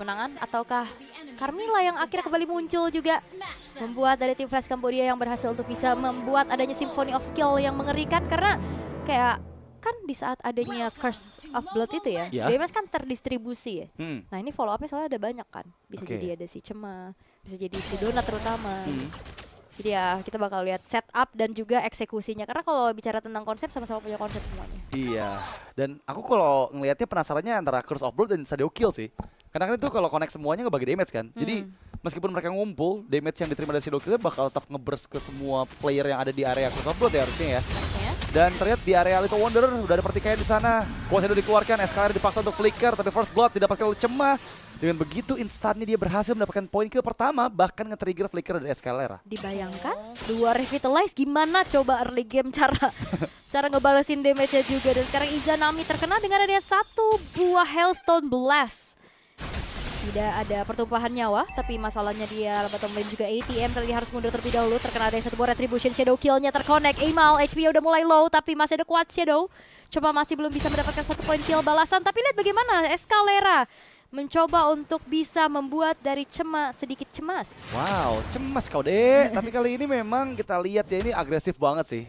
kemenangan ataukah Carmilla yang akhirnya kembali muncul juga membuat dari tim Flash Cambodia yang berhasil untuk bisa membuat adanya Symphony of Skill yang mengerikan karena kayak kan di saat adanya Curse of Blood itu ya, damage kan terdistribusi ya. Nah ini follow up-nya soalnya ada banyak kan. Bisa jadi ada si Cema, bisa jadi si Donat terutama. Jadi ya kita bakal lihat setup dan juga eksekusinya. Karena kalau bicara tentang konsep sama-sama punya konsep semuanya. Iya, dan aku kalau ngelihatnya penasarannya antara Curse of Blood dan Shadow Kill sih. Karena kan itu kalau connect semuanya ngebagi damage kan. Jadi meskipun mereka ngumpul, damage yang diterima dari Shadow Kill bakal tetap ngeburst ke semua player yang ada di area Curse of Blood ya harusnya ya. Dan terlihat di area Little Wonder udah ada pertikaian di sana. Shadow dikeluarkan, SKR dipaksa untuk flicker, tapi First Blood didapatkan oleh Cema. Dengan begitu instannya dia berhasil mendapatkan poin kill pertama, bahkan nge-trigger flicker dari Escalera. Dibayangkan dua revitalize gimana coba early game cara ngebalesin damage-nya juga. Dan sekarang Izanami terkena dengan adanya satu buah Hailstone Blast. Tidak ada pertumpahan nyawa, tapi masalahnya dia bottom lane juga ATM terlihat harus mundur terlebih dahulu. Terkena ada satu buah Retribution, Shadow Kill-nya terconnect. Amal, HP-nya udah mulai low, tapi masih ada kuat Shadow. Coba masih belum bisa mendapatkan satu poin kill balasan, tapi lihat bagaimana Escalera mencoba untuk bisa membuat dari Cema sedikit cemas. Wow, cemas kau dek. Tapi kali ini memang kita lihat ya ini agresif banget sih.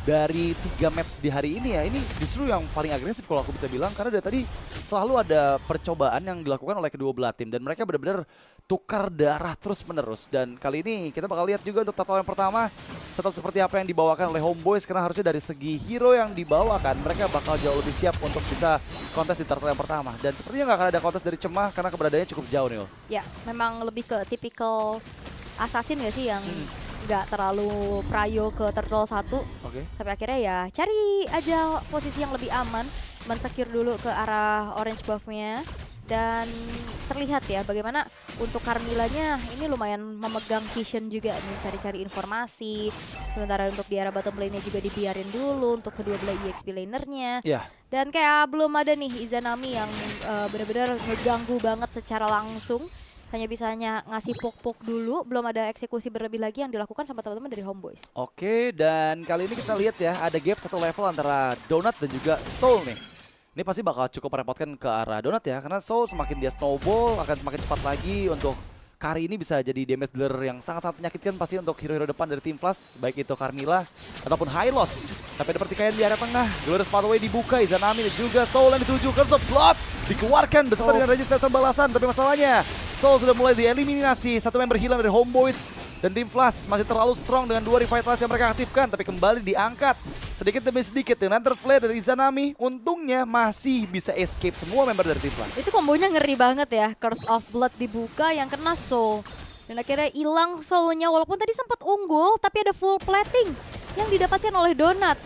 Dari 3 match di hari ini ya, ini justru yang paling agresif kalau aku bisa bilang. Karena dari tadi selalu ada percobaan yang dilakukan oleh kedua belah tim. Dan mereka benar-benar tukar darah terus menerus. Dan kali ini kita bakal lihat juga untuk turtle yang pertama. Setelah seperti apa yang dibawakan oleh Homeboyz. Karena harusnya dari segi hero yang dibawakan, mereka bakal jauh lebih siap untuk bisa kontes di turtle yang pertama. Dan sepertinya nggak akan ada kontes dari Cemah karena keberadaannya cukup jauh nih. Ya, memang lebih ke tipikal assassin gak sih yang nggak terlalu prayo ke turtle 1. Sampai akhirnya ya cari aja posisi yang lebih aman, men-secure dulu ke arah orange buff-nya. Dan terlihat ya bagaimana untuk Carmilla-nya ini lumayan memegang vision juga nih, cari-cari informasi. Sementara untuk di arah bottom lane-nya juga dibiarin dulu untuk kedua belah EXP lanernya. Dan kayak belum ada nih Izanami yang benar-benar ngeganggu banget secara langsung. Hanya bisanya ngasih pok-pok dulu, belum ada eksekusi berlebih lagi yang dilakukan sama teman-teman dari Homeboyz. Oke, dan kali ini kita lihat ya ada gap satu level antara Donut dan juga Soul nih. Ini pasti bakal cukup merepotkan ke arah Donut ya, karena Soul semakin dia snowball akan semakin cepat lagi untuk Kari ini bisa jadi damage dealer yang sangat-sangat menyakitkan pasti untuk hero-hero depan dari tim Plus, baik itu Carmilla ataupun Hylos. Tapi ada pertikaian di area tengah, Glorious Pathway dibuka, Izanami dan juga Soul yang dituju, Curse of Blood dikeluarkan beserta dengan register balasan. Tapi masalahnya Soul sudah mulai dieliminasi, satu member hilang dari Homeboyz. Dan tim Flash masih terlalu strong dengan 2 revitalize yang mereka aktifkan, tapi kembali diangkat sedikit demi sedikit dengan flare dari Izanami. Untungnya masih bisa escape semua member dari tim Flash. Itu kombonya ngeri banget ya, Curse of Blood dibuka yang kena Soul. Dan akhirnya hilang Soul-nya walaupun tadi sempat unggul, tapi ada full plating yang didapatkan oleh Donut.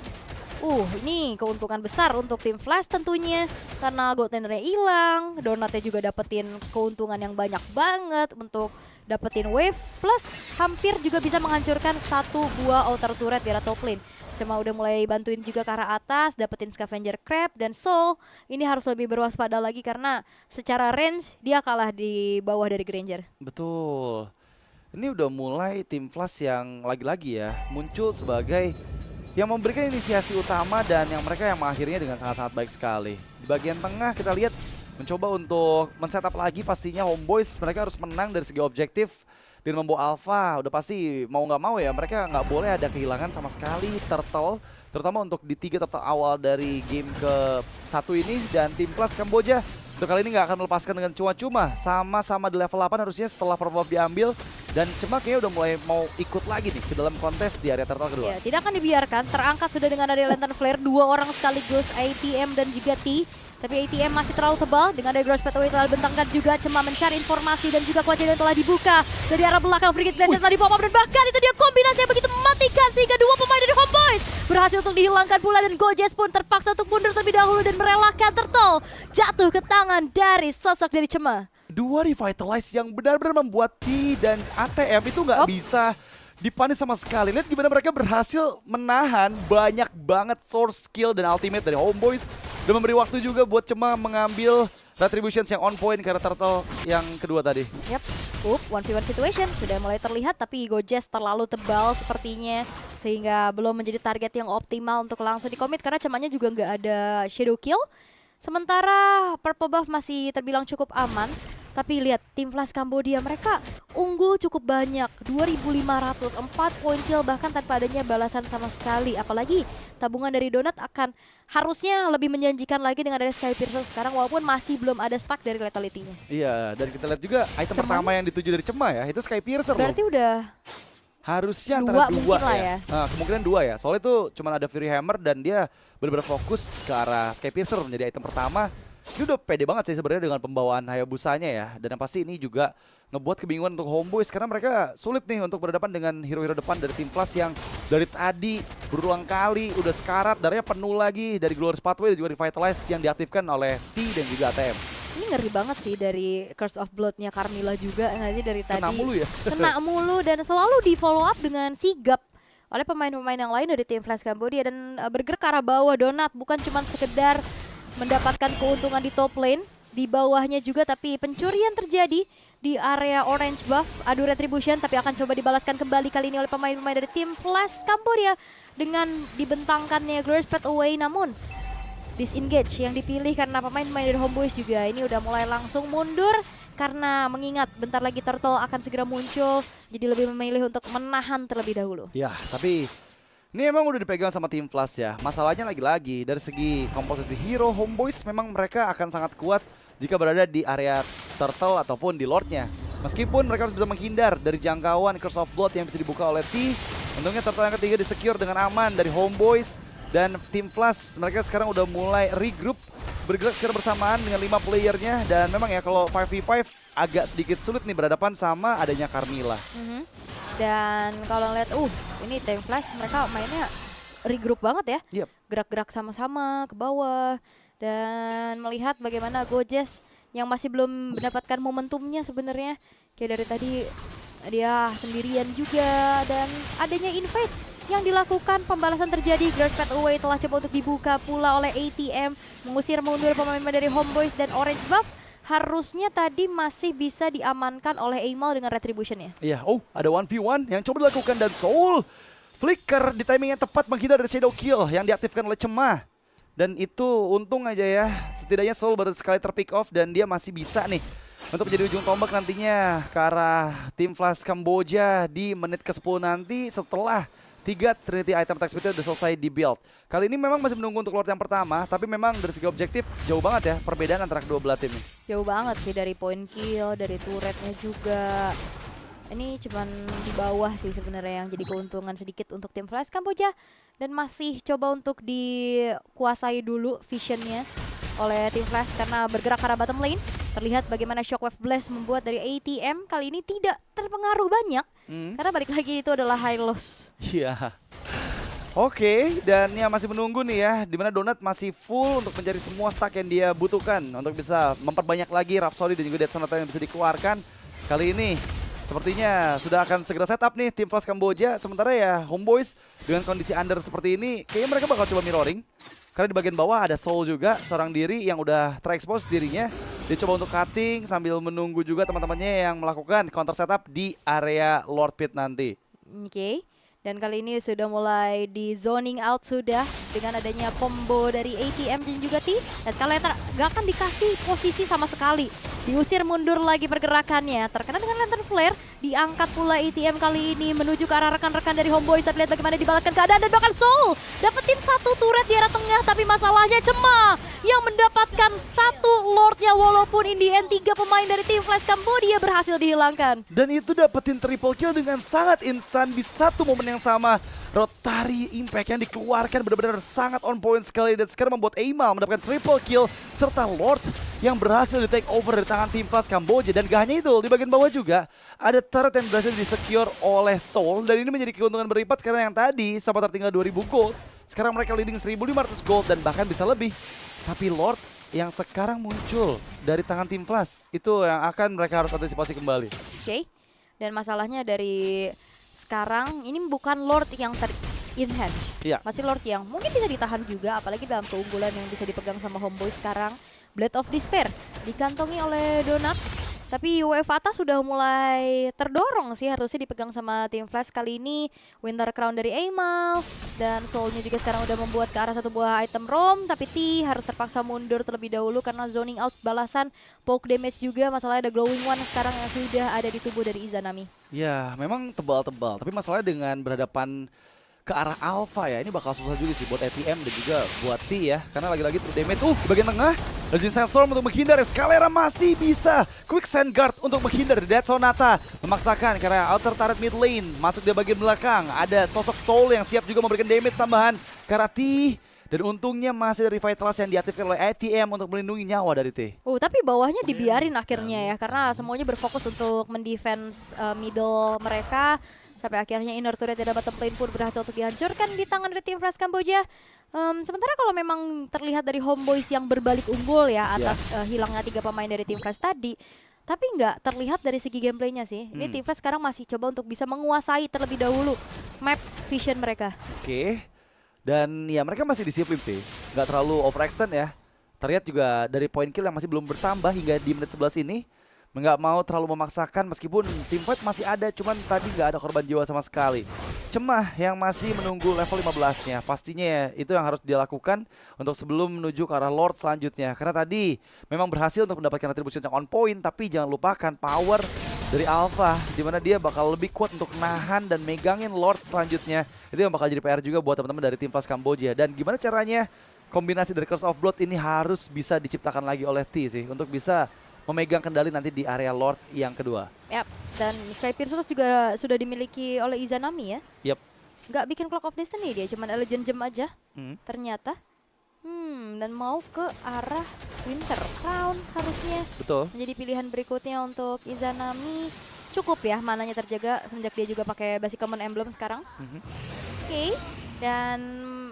Ini keuntungan besar untuk tim Flash tentunya karena Goldtenernya hilang, Donutnya juga dapetin keuntungan yang banyak banget untuk dapetin wave plus hampir juga bisa menghancurkan satu buah outer turret di arah top lane. Cuma udah mulai bantuin juga ke arah atas, dapetin Scavenger Crab dan Soul ini harus lebih berwaspada lagi karena secara range dia kalah di bawah dari Granger. Betul. Ini udah mulai tim Flash yang lagi-lagi ya muncul sebagai yang memberikan inisiasi utama dan yang mereka yang mengakhirinya dengan sangat-sangat baik sekali. Di bagian tengah kita lihat mencoba untuk men-setup lagi pastinya Homeboyz. Mereka harus menang dari segi objektif dan membawa Alpha. Udah pasti mau nggak mau ya mereka nggak boleh ada kehilangan sama sekali turtle. Terutama untuk di 3 turtle awal dari game ke-1 ini. Dan tim Plus Kamboja untuk kali ini nggak akan melepaskan dengan cuma-cuma. Sama-sama di level 8 harusnya setelah promo diambil. Dan Cema kayaknya udah mulai mau ikut lagi nih ke dalam kontes di area turtle kedua. Ya, tidak akan dibiarkan, terangkat sudah dengan ada Lantern Flare, 2 orang sekaligus, ATM dan juga T. Tapi ATM masih terlalu tebal, dengan ada Gross Pathway telah dibentangkan juga, Cema mencari informasi dan juga kuasa yang telah dibuka. Dari arah belakang, Frigate Glacier telah di-pop up dan bahkan itu dia kombinasi yang begitu mematikan sehingga 2 pemain dari Homeboyz berhasil untuk dihilangkan pula dan Gojes pun terpaksa untuk mundur terlebih dahulu dan merelakan Turtle jatuh ke tangan dari sosok dari Cema. 2 revitalize yang benar-benar membuat T dan ATM itu nggak bisa dipanis sama sekali. Lihat gimana mereka berhasil menahan banyak banget source skill dan ultimate dari Homeboyz. Dan memberi waktu juga buat Cema mengambil Retributions yang on point karena turtle yang kedua tadi. Yap, 1v1 situation sudah mulai terlihat tapi Gojes terlalu tebal sepertinya. Sehingga belum menjadi target yang optimal untuk langsung di-commit karena Cemanya juga nggak ada shadow kill. Sementara purple buff masih terbilang cukup aman. Tapi lihat tim Flash Cambodia, mereka unggul cukup banyak, 2.500, 4 poin kill bahkan tanpa adanya balasan sama sekali. Apalagi tabungan dari Donut akan harusnya lebih menjanjikan lagi dengan ada Skypiercer sekarang walaupun masih belum ada stack dari Lethality-nya. Iya, dan kita lihat juga item pertama yang dituju dari Cema ya, itu Skypiercer. Berarti udah harusnya antara dua ya. Nah, kemungkinan 2 ya. Soalnya itu cuma ada Fury Hammer dan dia benar-benar fokus ke arah Skypiercer menjadi item pertama. Dia udah pede banget sih sebenarnya dengan pembawaan Hayabusanya ya. Dan yang pasti ini juga ngebuat kebingungan untuk Homeboyz karena mereka sulit nih untuk berhadapan dengan hero-hero depan dari tim Plus yang dari tadi berulang kali udah sekarat, darahnya penuh lagi dari Glorious Pathway dan juga Revitalize yang diaktifkan oleh T dan juga ATM. Ini ngeri banget sih dari Curse of Blood-nya Carmilla juga nggak sih dari tadi. Kena mulu ya? Kena mulu dan selalu di follow up dengan sigap oleh pemain-pemain yang lain dari tim Flash Cambodia dan bergerak ke arah bawah. Donut bukan cuma sekedar mendapatkan keuntungan di top lane, di bawahnya juga tapi pencurian terjadi di area orange buff. Adu retribution tapi akan coba dibalaskan kembali kali ini oleh pemain-pemain dari tim Flash Cambodia dengan dibentangkannya Glorious Pathway, namun disengage yang dipilih karena pemain-pemain dari Homeboyz juga ini udah mulai langsung mundur karena mengingat bentar lagi Turtle akan segera muncul, jadi lebih memilih untuk menahan terlebih dahulu. Ya, tapi ini emang udah dipegang sama tim Flash ya. Masalahnya lagi-lagi dari segi komposisi hero Homeboyz memang mereka akan sangat kuat jika berada di area Turtle ataupun di Lordnya. Meskipun mereka harus bisa menghindar dari jangkauan Curse of Blood yang bisa dibuka oleh T. Untungnya Turtle yang ketiga disecure dengan aman dari Homeboyz. Dan tim Flash mereka sekarang udah mulai regroup, bergerak secara bersamaan dengan 5 playernya. Dan memang ya kalau 5v5 agak sedikit sulit nih berhadapan sama adanya Carmilla. Dan kalau ngeliat, ini tim Flash mereka mainnya regroup banget ya. Gerak-gerak sama-sama ke bawah. Dan melihat bagaimana Gojes yang masih belum mendapatkan momentumnya sebenarnya. Kayak dari tadi dia sendirian juga dan adanya invade yang dilakukan, pembalasan terjadi. Glorious Pathway telah coba untuk dibuka pula oleh ATM, mengusir mundur pemain-pemain dari Homeboyz dan Orange Buff. Harusnya tadi masih bisa diamankan oleh Aimal dengan retributionnya. Iya, ada 1v1 yang coba dilakukan dan Soul flicker di timing yang tepat menghindar dari Shadow Kill yang diaktifkan oleh Cema. Dan itu untung aja ya, setidaknya Soul baru sekali terpick off dan dia masih bisa nih untuk menjadi ujung tombak nantinya ke arah tim Flash Kamboja di menit ke-10 nanti setelah 3 Trinity item attack speed udah selesai di build. Kali ini memang masih menunggu untuk Lord yang pertama, tapi memang dari segi objektif jauh banget ya perbedaan antara kedua belah tim ini. Jauh banget sih dari point kill, dari turretnya juga. Ini cuman di bawah sih sebenarnya yang jadi keuntungan sedikit untuk tim Flash Kamboja. Dan masih coba untuk dikuasai dulu visionnya oleh tim Flash karena bergerak ke arah bottom lane. Terlihat bagaimana Shockwave Blast membuat dari ATM kali ini tidak terpengaruh banyak. Karena balik lagi itu adalah high loss. Iya. Oke, dan yang masih menunggu nih ya, dimana Donut masih full untuk mencari semua stack yang dia butuhkan untuk bisa memperbanyak lagi Rhapsody dan juga Death Sonata yang bisa dikeluarkan. Kali ini sepertinya sudah akan segera setup nih tim Flash Kamboja. Sementara ya Homeboyz dengan kondisi under seperti ini, kayaknya mereka bakal coba mirroring. Karena di bagian bawah ada Soul juga, seorang diri yang udah terekspos dirinya. Dia coba untuk cutting sambil menunggu juga teman-temannya yang melakukan counter setup di area Lord Pit nanti. Oke. Dan kali ini sudah mulai di zoning out sudah dengan adanya combo dari ATM dan juga T. Dan Scarletter gak akan dikasih posisi sama sekali. Diusir mundur lagi pergerakannya. Terkena dengan Lantern Flare. Diangkat pula ATM kali ini menuju ke arah rekan-rekan dari Homeboyz. Tapi lihat bagaimana dibalaskan keadaan dan bahkan Soul dapetin satu turret di arah tengah. Tapi masalahnya Cema yang mendapatkan satu Lordnya walaupun in the end 3 pemain dari tim Flash Cambodia berhasil dihilangkan. Dan itu dapetin triple kill dengan sangat instan di satu momen yang sama. Rotary Impact yang dikeluarkan benar-benar sangat on point sekali dan sekarang membuat Aimal mendapatkan triple kill serta Lord yang berhasil di take over dari tangan tim Flash Kamboja. Dan gak hanya itu, di bagian bawah juga ada turret yang berhasil di-secure oleh Soul dan ini menjadi keuntungan berlipat karena yang tadi sempat tertinggal 2000 gold, sekarang mereka leading 1500 gold dan bahkan bisa lebih. Tapi Lord yang sekarang muncul dari tangan tim Flash itu yang akan mereka harus antisipasi kembali. Oke. Dan masalahnya dari sekarang ini bukan Lord yang ter-enhance. Masih Lord yang mungkin bisa ditahan juga, apalagi dalam keunggulan yang bisa dipegang sama Homeboyz sekarang. Blade of Despair dikantongi oleh Donut. Tapi wave atas sudah mulai terdorong sih, harusnya dipegang sama tim Flash kali ini. Winter Crown dari Aimal, dan Soulnya juga sekarang udah membuat ke arah satu buah item roam. Tapi T harus terpaksa mundur terlebih dahulu karena zoning out balasan. Poke damage juga, masalahnya ada Glowing One sekarang yang sudah ada di tubuh dari Izanami. Ya, memang tebal-tebal. Tapi masalahnya dengan berhadapan ke arah Alpha ya, ini bakal susah juga sih buat ATM dan juga buat T ya. Karena lagi-lagi true damage di bagian tengah. Legend Sandstorm untuk menghindar, Escalera masih bisa Quicksand Guard untuk menghindar. Dead Sonata memaksakan karena outer turret mid lane masuk di bagian belakang. Ada sosok Soul yang siap juga memberikan damage tambahan ke arah T. Dan untungnya masih ada Revitalize yang diaktifkan oleh ATM untuk melindungi nyawa dari T. Tapi bawahnya dibiarin akhirnya ya, karena semuanya berfokus untuk mendefense middle mereka. Sampai akhirnya inner turret dan bottom lane pun berhasil untuk dihancurkan di tangan dari tim Flash Kamboja. Sementara kalau memang terlihat dari Homeboyz yang berbalik unggul ya atas hilangnya 3 pemain dari tim Flash tadi. Tapi nggak terlihat dari segi gameplaynya sih. Ini tim Flash sekarang masih coba untuk bisa menguasai terlebih dahulu map vision mereka. Oke. Dan ya mereka masih disiplin sih. Nggak terlalu overextend ya. Terlihat juga dari point kill yang masih belum bertambah hingga di menit 11 ini. Nggak mau terlalu memaksakan meskipun tim fight masih ada, cuman tadi nggak ada korban jiwa sama sekali. Cemah yang masih menunggu level 15-nya. Pastinya ya, itu yang harus dilakukan untuk sebelum menuju ke arah Lord selanjutnya. Karena tadi memang berhasil untuk mendapatkan retribution yang on point, tapi jangan lupakan power dari Alpha, dimana dia bakal lebih kuat untuk nahan dan megangin Lord selanjutnya. Itu yang bakal jadi PR juga buat teman-teman dari tim Flash Kamboja. Dan gimana caranya kombinasi dari Curse of Blood ini harus bisa diciptakan lagi oleh T sih, untuk bisa memegang kendali nanti di area Lord yang kedua. Yap, dan Sky Piercerus juga sudah dimiliki oleh Izanami ya. Yap. Nggak bikin Clock of Destiny dia, cuman Legend Gem aja. Ternyata. Dan mau ke arah Winter Crown harusnya. Betul. Menjadi pilihan berikutnya untuk Izanami. Cukup ya, mananya terjaga semenjak dia juga pakai Basic Common Emblem sekarang. Oke. Dan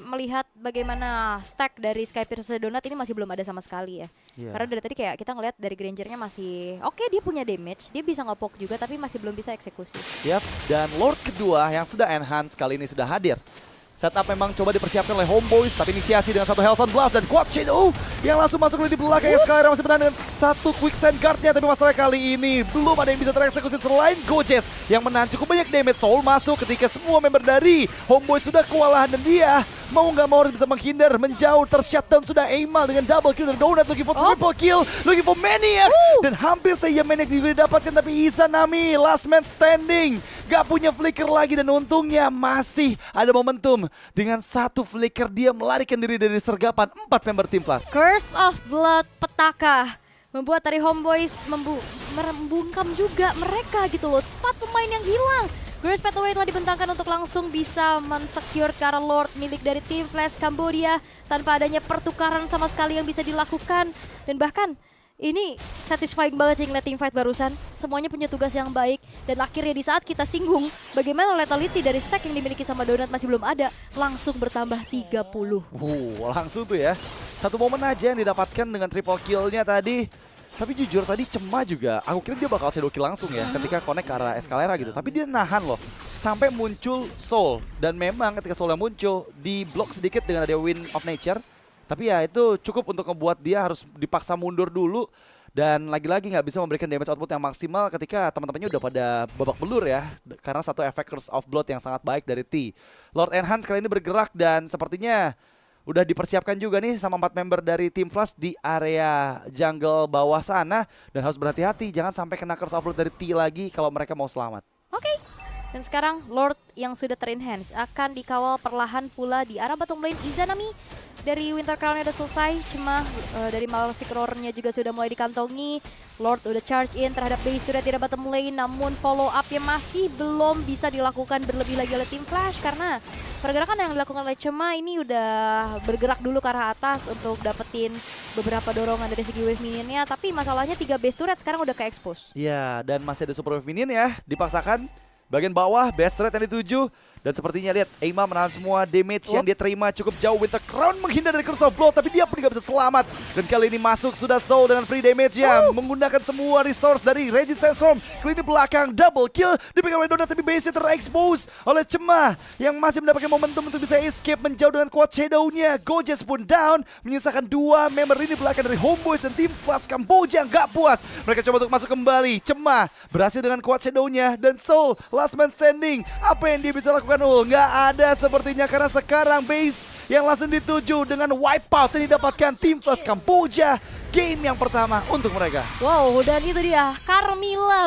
melihat bagaimana stack dari Sky Piercer Donut ini masih belum ada sama sekali ya. Karena dari tadi kayak kita ngeliat dari Grangernya masih oke, dia punya damage, dia bisa nge-poke juga tapi masih belum bisa eksekusi. Yap, dan Lord kedua yang sudah enhance kali ini sudah hadir. Setup memang coba dipersiapkan oleh Homeboyz, tapi inisiasi dengan satu Hellstorm Blast dan Quad Shadow yang langsung masuk di belakang. Escalera masih menang dengan satu Quicksand Guard-nya, tapi masalah kali ini belum ada yang bisa tereksekusi selain Gojes yang menahan cukup banyak damage. Soul masuk ketika semua member dari Homeboyz sudah kewalahan dan dia mau nggak mau harus bisa menghindar, menjauh, tershutdown sudah Aimal dengan double kill dan Donut looking for triple kill, looking for Maniac. Dan hampir saja Maniac juga didapatkan, tapi Izanami last man standing, gak punya flicker lagi dan untungnya masih ada momentum. Dengan satu flicker dia melarikan diri dari sergapan 4 member tim Flash. Curse of Blood petaka membuat dari Homeboyz membungkam juga mereka gitu loh. 4 pemain yang hilang. Grace Pathway telah dibentangkan untuk langsung bisa mensecure ke arah Lord milik dari tim Flash Kamboja tanpa adanya pertukaran sama sekali yang bisa dilakukan. Dan bahkan ini satisfying banget sih ngeliat team fight barusan. Semuanya punya tugas yang baik. Dan akhirnya di saat kita singgung bagaimana lethality dari stack yang dimiliki sama Donut masih belum ada, langsung bertambah 30. Langsung tuh ya. Satu momen aja yang didapatkan dengan triple kill-nya tadi. Tapi jujur tadi Cemah juga, aku kira dia bakal shadow kill langsung ya ketika connect ke arah Escalera gitu. Tapi dia nahan loh, sampai muncul Soul. Dan memang ketika Soul yang muncul, di block sedikit dengan ada Wind of Nature. Tapi ya itu cukup untuk ngebuat dia harus dipaksa mundur dulu. Dan lagi-lagi nggak bisa memberikan damage output yang maksimal ketika teman-temannya udah pada babak belur ya. Karena satu efek Curse of Blood yang sangat baik dari T. Lord Enhance kali ini bergerak dan sepertinya udah dipersiapkan juga nih sama 4 member dari tim Flash di area jungle bawah sana. Dan harus berhati-hati, jangan sampai kena Curse of Blood dari T lagi kalau mereka mau selamat. Oke. Dan sekarang Lord yang sudah ter-enhance akan dikawal perlahan pula di arah bottom lane Izanami. Dari Winter Crown-nya udah selesai, cuma dari Malefic Roar-nya juga sudah mulai dikantongi. Lord udah charge in terhadap base turret di bottom lane, namun follow up-nya masih belum bisa dilakukan berlebih lagi oleh tim Flash karena pergerakan yang dilakukan oleh Cema ini udah bergerak dulu ke arah atas untuk dapetin beberapa dorongan dari segi wave minionnya, tapi masalahnya 3 base turret sekarang udah ke-expose. Iya, dan masih ada super wave minion ya, dipaksakan. Bagian bawah, base turret yang dituju. Dan sepertinya lihat, Eima menahan semua damage yang dia terima cukup jauh. Winter Crown menghindar dari Curse of Blow, tapi dia pun tidak bisa selamat. Dan kali ini masuk sudah Soul dengan free damage-nya. Menggunakan semua resource dari Regis Sandstorm. Kali ini belakang, double kill. Dipegang oleh Donut, tapi base-nya terexpose oleh Cemah. Yang masih mendapatkan momentum untuk bisa escape menjauh dengan quad shadow-nya. Gojes pun down. Menyisakan 2 member ini belakang dari Homeboys dan tim Flash Kamboja. Nggak puas. Mereka coba untuk masuk kembali. Cemah berhasil dengan quad shadow-nya. Dan Soul, last man standing. Apa yang dia bisa lakukan? Nggak ada sepertinya, karena sekarang base yang langsung dituju dengan wipeout yang didapatkan tim Flash Kamboja. Game yang pertama untuk mereka. Wow, dan itu dia Carmilla